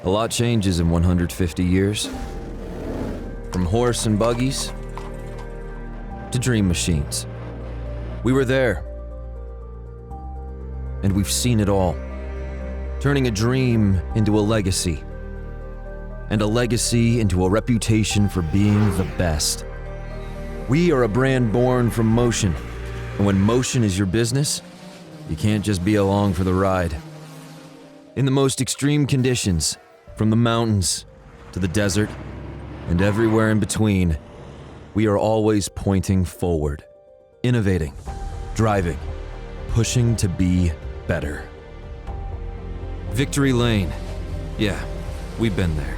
A lot changes in 150 years. From horse and buggies to dream machines. We were there. And we've seen it all. Turning a dream into a legacy. And a legacy into a reputation for being the best. We are a brand born from motion. And when motion is your business, you can't just be along for the ride. In the most extreme conditions, from the mountains to the desert and everywhere in between, we are always pointing forward, innovating, driving, pushing to be better. Victory Lane. Yeah, we've been there.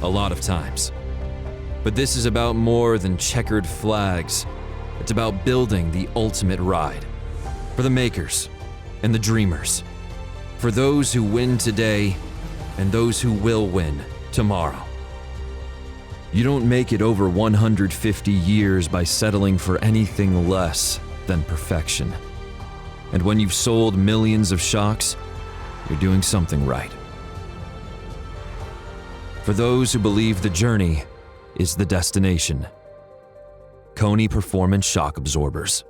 A lot of times. But this is about more than checkered flags. It's about building the ultimate ride. For the makers and the dreamers. For those who win today and those who will win tomorrow. You don't make it over 150 years by settling for anything less than perfection. And when you've sold millions of shocks, you're doing something right. For those who believe the journey is the destination. KONI Performance Shock Absorbers.